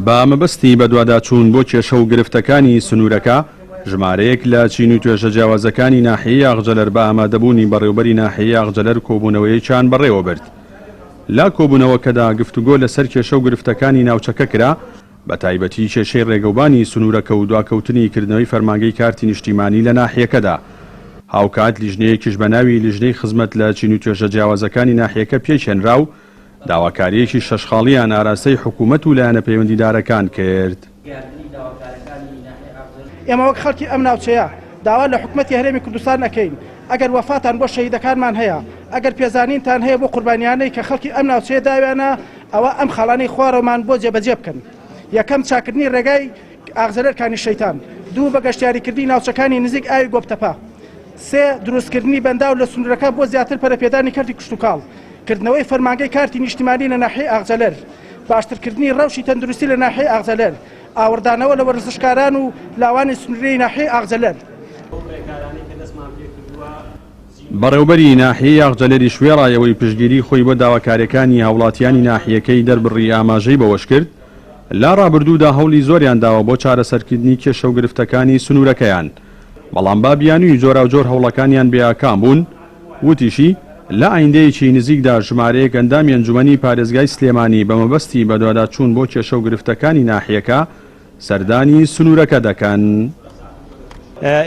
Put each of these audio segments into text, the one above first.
بە مەبەستی بەدواداچوون بۆ کێشە و گرفتەکانی سنوورەکە ژمارەیەک لە چین و توێژە جیاوازەکانی ناحیەی ئاغجەلەر بە ئامادەبوونی بەڕێوەبەری ناحیەی ئاغجەلەر کۆبوونەوەیەکیان بەڕێوە برد. لا کۆبوونەوەکەدا گفتوگۆ لەسەر کێشە و گرفتەکانی ناوچەکە کرا، بە تایبەتی کێشەی ڕێگەوبانی سنوورەکە و دواکەوتنی کردنەوەی فەرمانگەی کارتی نیشتیمانی لە ناحیەکەدا. هاوکات لیژنەیەکیش بە ناوی لیژنەی خزمەت لە چین و توێژە جیاوازەکانی ناحیەکە پێشێنرا و داواکاریەکی شەشخاڵیان ئاراستەی حکوومەت و لایەنە پەیوەندیدارەکان کرد. ئێمە وەک خەڵکی ئەم ناوچەیە داوا لە حکوومەتی هەرێمی کوردستان نەکەین. ئەگەر وەفاتان بۆ شەهیدەکانمان هەیە، ئەگەر پێزانینتان هەیە بۆ قوربانیانەی کە خەڵکی ئەم ناوچەیە داوێنە، ئەوە ئەم خاڵانەی خوارەمان بۆ جێبەجێ بکەن. یەکەم چاکردنی ڕێگای ئاغجەلەرکانی شەیتان، دوو بە گەشتیاریکردنی ناوچەکانی نزیک ئاوی گۆبتەپە، سێ دروستکردنی بەنداو لە سنوورەکە بۆ زیاتر پەرەپێدانی کەرتی کوشتوکاڵ، کردنەوەی فەرمانگەی کارتی نیشتیمانی لە ناحیەی ئاغجەلەر، باشترکردنی ڕەوشی تەندروستی لە ناحیەی ئاغجەلەر، ئاوردانەوە لە وەرزشکاران و لاوانی سنووری ناحیەی ئاغجەلەر. بەڕێوەبەری ناحیەی ئاغجەلەری شوێڕایەوەی پشتگیری خۆی بۆ داواکاریەکانی هاوڵاتیانی ناحیەکەی دەربڕی ئاماژەی بەوەش کرد، لا ڕابردوودا هەوڵی زۆریان داوە بۆ چارەسەرکردنی کێشە و گرفتەکانی سنوورەکەیان، بەڵام بابیانی جۆرا و جۆر هەوڵەکانیان بێئاکام بوون. وتیشی لە ئایندەیەکی نزیکدا ژمارەیەک ئەندامی ئەنجومەنی پارێزگای سلێمانی بە مەبەستی بەدواداچوون بۆ کێشە و گرفتەکانی ناحیەکە سەردانی سنوورەکە دەکەن.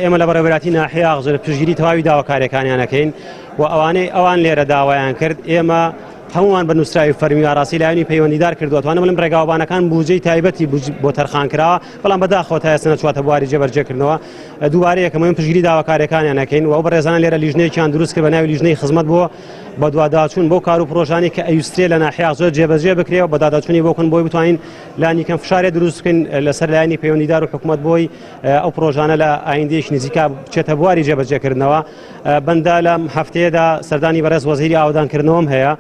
ئێمە لە بەڕێوەبەری ناحیەی ئاغجەلەر پشتگیری تەواوی داواکاریەکانیانەکەین و ئەوان لێرە داوایان کرد. ئێمە هەمومان بە نووسراوی فەرمی ئاراسی لایەنی پەیوەندیدار کردووە، توانم بڵێم ڕێگاوبانەکان بودجەی تایبەتی بۆ تەرخانکراوە، بەڵام بەداخەوە تا ئێستا نەچواتە بواری جێبەجێکردنەوە. دووبارەیەکە مهم پشتگیری داواکاریەکانیانەکەین و ئەو بەڕێزانە لێرە لیژنەیەکیان دروست کرد بە ناوی لیژنەی خزمەت بۆ بەدواداچوون بۆ کار و پرۆژانی کە ئەویسترێ لە ناحیە ئاغجەلەر جێبەجێ بکرێەوە، بەداداچوونی بۆکن بۆی بتوانین لانی کەم فشارێ دروست بکەین لەسەر لایەنی پەیوەندیدار و حکوومەت بۆی ئەو پرۆژانە لە ئایندەیەکی نزیکا بچێتە بواری جێبەجێکردنەوە. بەندا لەم هەفتەیەدا سەردانی بەڕێز وەزیری ئاوادانکردنەوەم هەیە،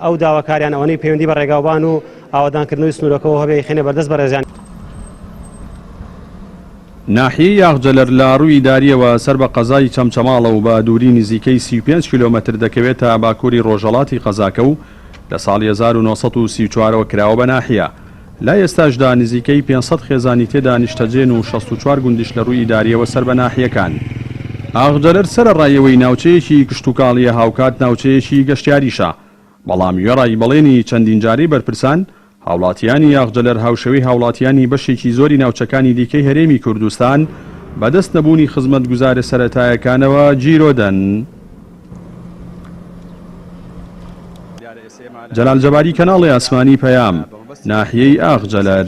ئەو داواکاریان ئەوەی پەیوەندی بە ڕێگاوبان و ئاوادانکردنەوەی سنوورەکەەوە هەبێ خێنە بەردەست بەڕێزیان. ناحیەی ئاغجەلەر لە ڕووی داریەوە سەر بە قەزای چەمچەماڵە و بە دووری نزیکەی 35 کیلۆمەتر دەکەوێتە باکووری ڕۆژهەڵاتی قەزاکە و لە ساڵی 1934ەوە کراوە بە ناحیە. لا ئێستاشدا نزیکەی 500 خێزانی تێدا نیشتەجێن و 64 گوندیش لە ڕووی داریەوە سەر بە ناحیەکان. ئاغجەلەر سەرڕایەوەی ناوچەیەکی کشتوکاڵیە، هاوکات ناوچەیەکی گەشتیاریشە، بەڵام وێڕای بەڵێنی چەندین جاری بەرپرسان هاوڵاتیانی ئاغجەلەر هاوشەوی هاوڵاتیانی بەشێکی زۆری ناوچەکانی دیکەی هەرێمی کوردستان بەدەست نەبوونی خزمەتگوزارە سەرەتایەکانەوە گیرۆدەن. جەلال جەباری، کەناڵی ئاسمانی پەیام، ناحیەی ئاغجەلەر.